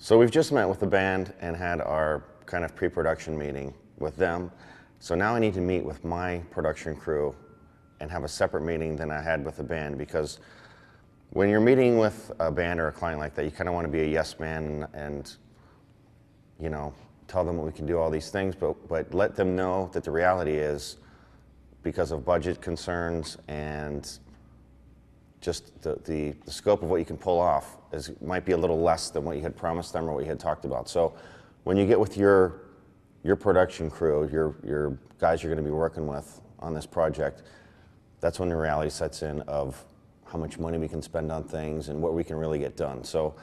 So we've just met with the band and had our kind of pre-production meeting with them. So now I need to meet with my production crew and have a separate meeting than I had with the band, because when you're meeting with a band or a client like that, you kind of want to be a yes man and you know, tell them we can do all these things, but let them know that the reality is, because of budget concerns and just the scope of what you can pull off might be a little less than what you had promised them or what you had talked about. So when you get with your production crew, your guys you're going to be working with on this project, that's when the reality sets in of how much money we can spend on things and what we can really get done. So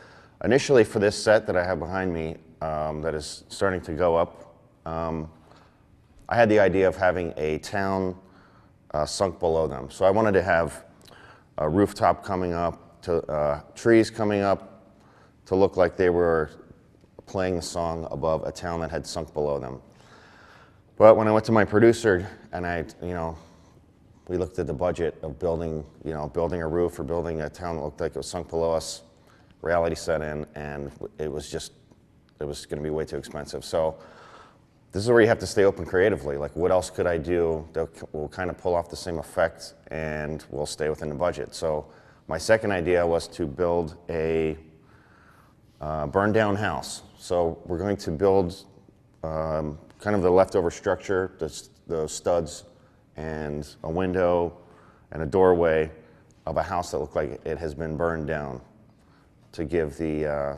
initially for this set that I have behind me, that is starting to go up, I had the idea of having a town sunk below them. So I wanted to have a rooftop coming up, to trees coming up to look like they were playing the song above a town that had sunk below them. But when I went to my producer and we looked at the budget of building a roof or building a town that looked like it was sunk below us, reality set in, and it was going to be way too expensive. So this is where you have to stay open creatively. Like, what else could I do that will kind of pull off the same effect and will stay within the budget? So my second idea was to build a burned down house. So we're going to build kind of the leftover structure, the studs and a window and a doorway of a house that looked like it has been burned down, to give the,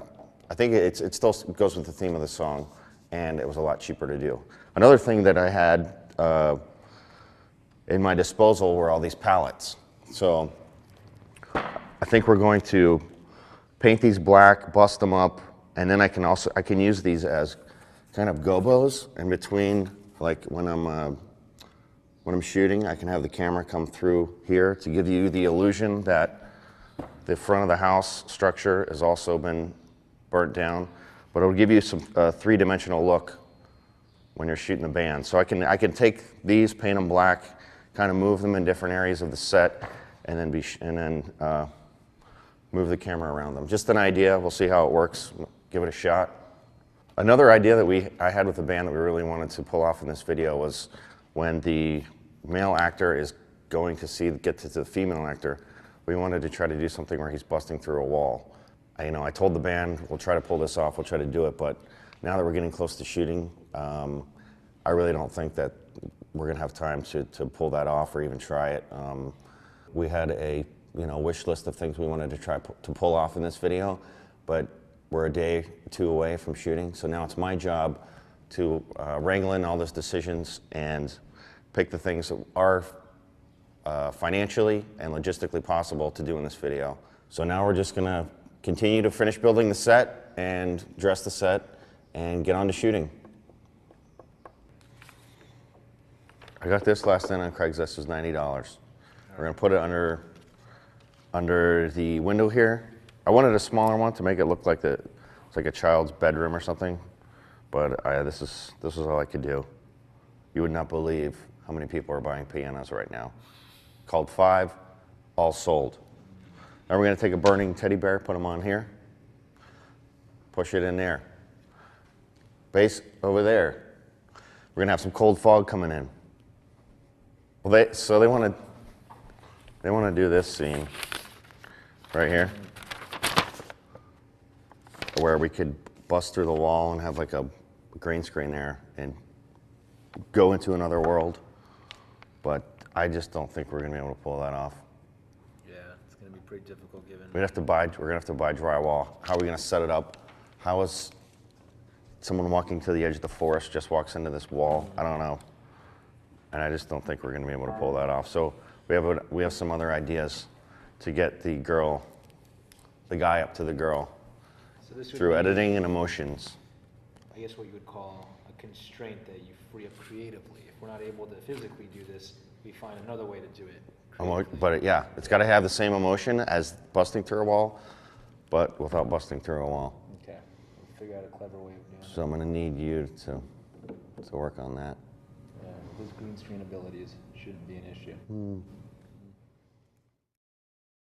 I think it still goes with the theme of the song, and it was a lot cheaper to do. Another thing that I had in my disposal were all these pallets. So I think we're going to paint these black, bust them up, and then I can use these as kind of gobos in between, like when I'm shooting, I can have the camera come through here to give you the illusion that the front of the house structure has also been burnt down, but it'll give you some three-dimensional look when you're shooting the band. So I can take these, paint them black, kind of move them in different areas of the set, and then move the camera around them. Just an idea. We'll see how it works. Give it a shot. Another idea that I had with the band that we really wanted to pull off in this video was when the male actor is going to get to the female actor, we wanted to try to do something where he's busting through a wall. I told the band, we'll try to pull this off, we'll try to do it, but now that we're getting close to shooting, I really don't think that we're gonna have time to pull that off or even try it. We had a wish list of things we wanted to try to pull off in this video, but we're a day or two away from shooting, so now it's my job to wrangle in all those decisions and pick the things that are financially and logistically possible to do in this video. So now we're just gonna continue to finish building the set and dress the set and get on to shooting. I got this last night on Craigslist. It was $90. We're gonna put it under the window here. I wanted a smaller one to make it look like it's like a child's bedroom or something, but this is all I could do. You would not believe how many people are buying pianos right now. Called 5, all sold. Now we're gonna take a burning teddy bear, put him on here, push it in there. Bass over there. We're gonna have some cold fog coming in. Well, they want to do this scene right here, where we could bust through the wall and have like a green screen there and go into another world, but I just don't think we're gonna be able to pull that off. Yeah, it's gonna be pretty difficult given. We're gonna have to buy drywall. How are we gonna set it up? How is someone walking to the edge of the forest just walks into this wall? I don't know. And I just don't think we're gonna be able to pull that off. So we have some other ideas to get the guy up to the girl, so this through editing and emotions. I guess what you would call a constraint that you free up creatively. If we're not able to physically do this, we find another way to do it. But yeah, it's got to have the same emotion as busting through a wall, but without busting through a wall. Okay, we'll figure out a clever way of doing it. So I'm gonna need you to work on that. Yeah, with his green screen abilities, shouldn't be an issue.